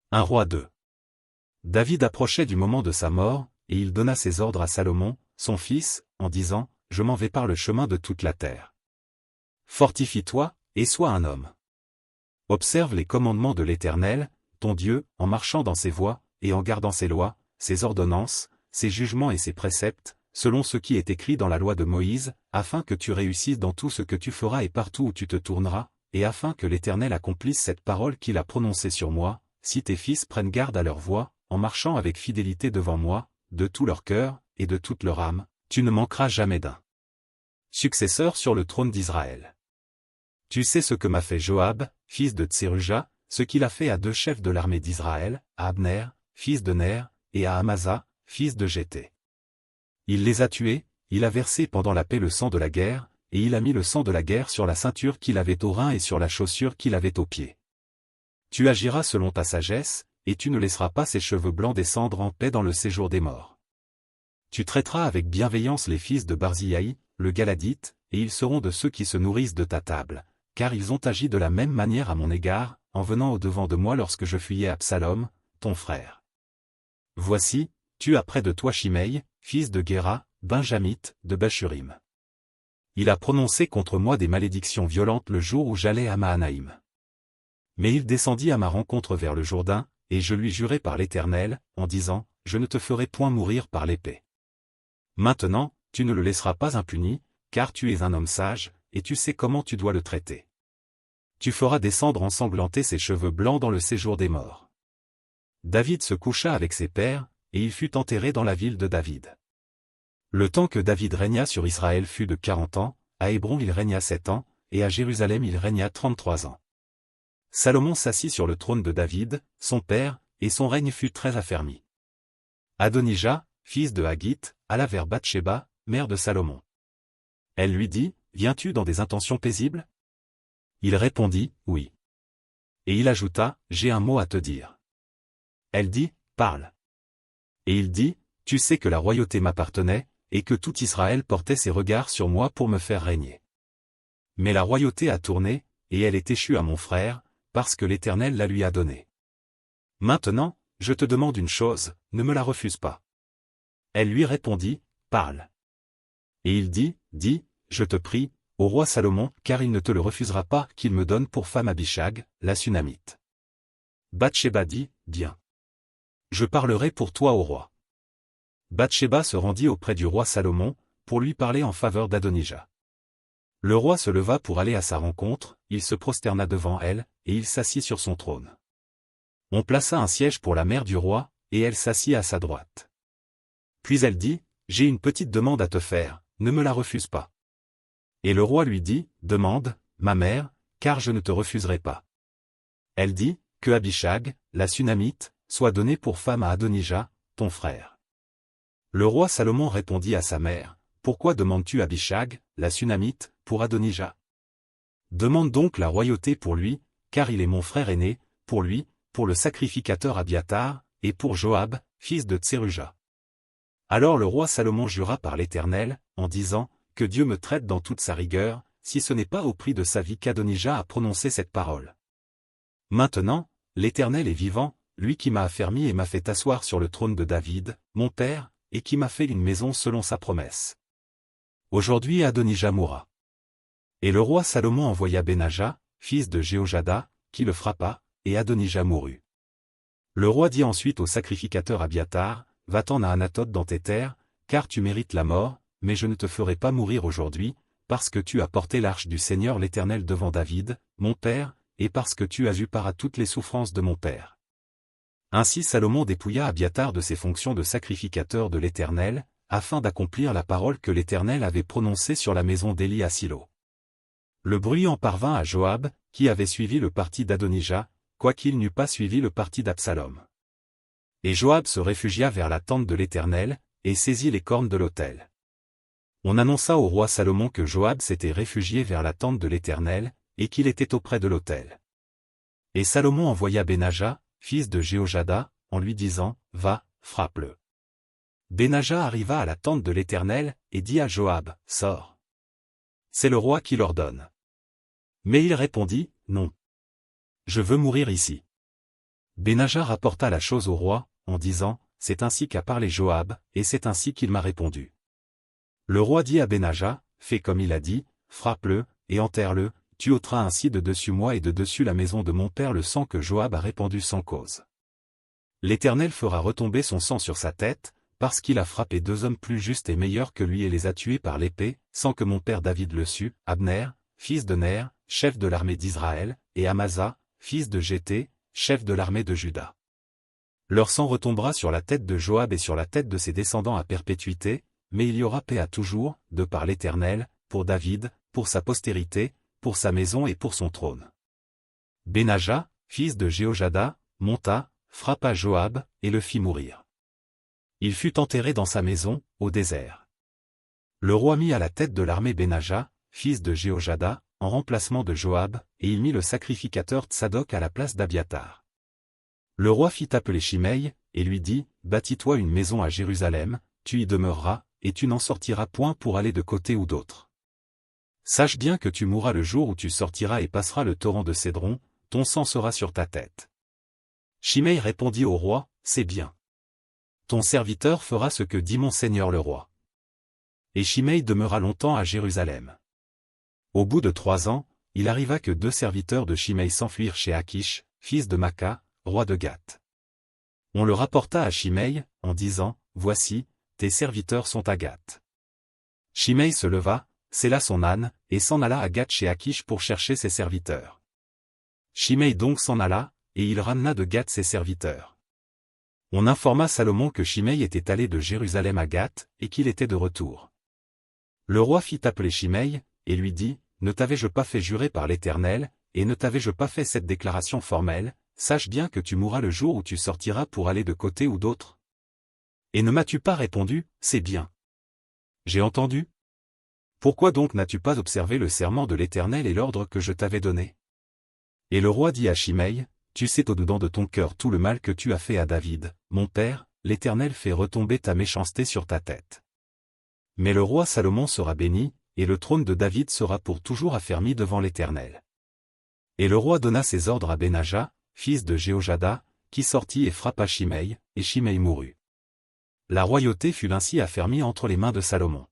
Un roi 2. David approchait du moment de sa mort, et il donna ses ordres à Salomon, son fils, en disant, « Je m'en vais par le chemin de toute la terre. Fortifie-toi, et sois un homme. Observe les commandements de l'Éternel, ton Dieu, en marchant dans ses voies, et en gardant ses lois, ses ordonnances, ses jugements et ses préceptes, selon ce qui est écrit dans la loi de Moïse, afin que tu réussisses dans tout ce que tu feras et partout où tu te tourneras, et afin que l'Éternel accomplisse cette parole qu'il a prononcée sur moi, si tes fils prennent garde à leur voie, en marchant avec fidélité devant moi, de tout leur cœur, et de toute leur âme, tu ne manqueras jamais d'un successeur sur le trône d'Israël. Tu sais ce que m'a fait Joab, fils de Tseruja, ce qu'il a fait à 2 chefs de l'armée d'Israël, à Abner, fils de Ner, et à Amasa, fils de Jéthé. Il les a tués, il a versé pendant la paix le sang de la guerre, et il a mis le sang de la guerre sur la ceinture qu'il avait au rein et sur la chaussure qu'il avait au pied. Tu agiras selon ta sagesse, et tu ne laisseras pas ses cheveux blancs descendre en paix dans le séjour des morts. Tu traiteras avec bienveillance les fils de Barziaï, le Galadite, et ils seront de ceux qui se nourrissent de ta table, car ils ont agi de la même manière à mon égard, en venant au-devant de moi lorsque je fuyais Absalom, ton frère. Voici, tu as près de toi Shimei, fils de Guéra, benjamite, de Bachurim. Il a prononcé contre moi des malédictions violentes le jour où j'allais à Mahanaïm. Mais il descendit à ma rencontre vers le Jourdain, et je lui jurai par l'Éternel, en disant, je ne te ferai point mourir par l'épée. Maintenant, tu ne le laisseras pas impuni, car tu es un homme sage, et tu sais comment tu dois le traiter. Tu feras descendre ensanglantés ses cheveux blancs dans le séjour des morts. David se coucha avec ses pères, et il fut enterré dans la ville de David. Le temps que David régna sur Israël fut de 40 ans, à Hébron il régna 7 ans, et à Jérusalem il régna 33 ans. Salomon s'assit sur le trône de David, son père, et son règne fut très affermi. Adonija, fils de Haggith, alla vers Bathsheba, mère de Salomon. Elle lui dit, « Viens-tu dans des intentions paisibles ?» Il répondit, « Oui. » Et il ajouta, « J'ai un mot à te dire. » Elle dit, « Parle. » Et il dit, « Tu sais que la royauté m'appartenait, et que tout Israël portait ses regards sur moi pour me faire régner. Mais la royauté a tourné, et elle est échue à mon frère, parce que l'Éternel la lui a donnée. Maintenant, je te demande une chose, ne me la refuse pas. » Elle lui répondit, « Parle. » Et il dit, « Dis, je te prie, au roi Salomon, car il ne te le refusera pas qu'il me donne pour femme Abishag, la Sunamite. » Bathsheba dit, « Bien. Je parlerai pour toi au roi. » Bathsheba se rendit auprès du roi Salomon, pour lui parler en faveur d'Adonija. Le roi se leva pour aller à sa rencontre, il se prosterna devant elle, et il s'assit sur son trône. On plaça un siège pour la mère du roi, et elle s'assit à sa droite. Puis elle dit, « J'ai une petite demande à te faire, ne me la refuse pas. » Et le roi lui dit, « Demande, ma mère, car je ne te refuserai pas. » Elle dit, « Que Abishag, la Sunamite, soit donnée pour femme à Adonija, ton frère. » Le roi Salomon répondit à sa mère, « Pourquoi demandes-tu Abishag, la Sunamite, pour Adonija? Demande donc la royauté pour lui, car il est mon frère aîné, pour lui, pour le sacrificateur Abiatar, et pour Joab, fils de Tseruja. » Alors le roi Salomon jura par l'Éternel, en disant, « Que Dieu me traite dans toute sa rigueur, si ce n'est pas au prix de sa vie qu'Adonija a prononcé cette parole. Maintenant, l'Éternel est vivant, lui qui m'a affermi et m'a fait asseoir sur le trône de David, mon père, et qui m'a fait une maison selon sa promesse. Aujourd'hui Adonija mourra. » Et le roi Salomon envoya Benaja, fils de Jéhojada, qui le frappa, et Adonija mourut. Le roi dit ensuite au sacrificateur Abiatar, « Va-t'en à Anathoth dans tes terres, car tu mérites la mort, mais je ne te ferai pas mourir aujourd'hui, parce que tu as porté l'arche du Seigneur l'Éternel devant David, mon père, et parce que tu as eu part à toutes les souffrances de mon père. » Ainsi Salomon dépouilla Abiatar de ses fonctions de sacrificateur de l'Éternel, afin d'accomplir la parole que l'Éternel avait prononcée sur la maison d'Élie à Silo. Le bruit en parvint à Joab, qui avait suivi le parti d'Adonija, quoiqu'il n'eût pas suivi le parti d'Absalom. Et Joab se réfugia vers la tente de l'Éternel, et saisit les cornes de l'autel. On annonça au roi Salomon que Joab s'était réfugié vers la tente de l'Éternel, et qu'il était auprès de l'autel. Et Salomon envoya Benaja, fils de Jéhojada, en lui disant, « Va, frappe-le. » Benaja arriva à la tente de l'Éternel, et dit à Joab, « Sors. » C'est le roi qui l'ordonne. Mais il répondit, « Non. Je veux mourir ici. » Benaja rapporta la chose au roi, en disant, c'est ainsi qu'a parlé Joab, et c'est ainsi qu'il m'a répondu. Le roi dit à Benaja, fais comme il a dit, frappe-le, et enterre-le, tu ôteras ainsi de dessus moi et de dessus la maison de mon père le sang que Joab a répandu sans cause. L'Éternel fera retomber son sang sur sa tête, parce qu'il a frappé 2 hommes plus justes et meilleurs que lui et les a tués par l'épée, sans que mon père David le sût, Abner, fils de Ner, chef de l'armée d'Israël, et Amasa, fils de Jéthé, chef de l'armée de Juda. Leur sang retombera sur la tête de Joab et sur la tête de ses descendants à perpétuité, mais il y aura paix à toujours, de par l'Éternel, pour David, pour sa postérité, pour sa maison et pour son trône. Benaja, fils de Jéhojada, monta, frappa Joab, et le fit mourir. Il fut enterré dans sa maison, au désert. Le roi mit à la tête de l'armée Benaja, fils de Jéhojada, en remplacement de Joab, et il mit le sacrificateur Tsadok à la place d'Abiatar. Le roi fit appeler Shimei, et lui dit, bâtis-toi une maison à Jérusalem, tu y demeureras, et tu n'en sortiras point pour aller de côté ou d'autre. Sache bien que tu mourras le jour où tu sortiras et passeras le torrent de Cédron, ton sang sera sur ta tête. Shimei répondit au roi, c'est bien. Ton serviteur fera ce que dit mon seigneur le roi. Et Shimei demeura longtemps à Jérusalem. Au bout de 3 ans, il arriva que 2 serviteurs de Shimei s'enfuirent chez Akish, fils de Maca, roi de Gath. On le rapporta à Shimei, en disant, voici, tes serviteurs sont à Gath. Shimei se leva, sella son âne, et s'en alla à Gath chez Akish pour chercher ses serviteurs. Shimei donc s'en alla, et il ramena de Gath ses serviteurs. On informa Salomon que Shimei était allé de Jérusalem à Gath, et qu'il était de retour. Le roi fit appeler Shimei, et lui dit, ne t'avais-je pas fait jurer par l'Éternel, et ne t'avais-je pas fait cette déclaration formelle, sache bien que tu mourras le jour où tu sortiras pour aller de côté ou d'autre. Et ne m'as-tu pas répondu, c'est bien. J'ai entendu. Pourquoi donc n'as-tu pas observé le serment de l'Éternel et l'ordre que je t'avais donné? Et le roi dit à Shimei, tu sais au-dedans de ton cœur tout le mal que tu as fait à David, mon père, l'Éternel fait retomber ta méchanceté sur ta tête. Mais le roi Salomon sera béni, et le trône de David sera pour toujours affermi devant l'Éternel. Et le roi donna ses ordres à Benaja, fils de Jéhojada, qui sortit et frappa Shimei, et Shimei mourut. La royauté fut ainsi affermie entre les mains de Salomon.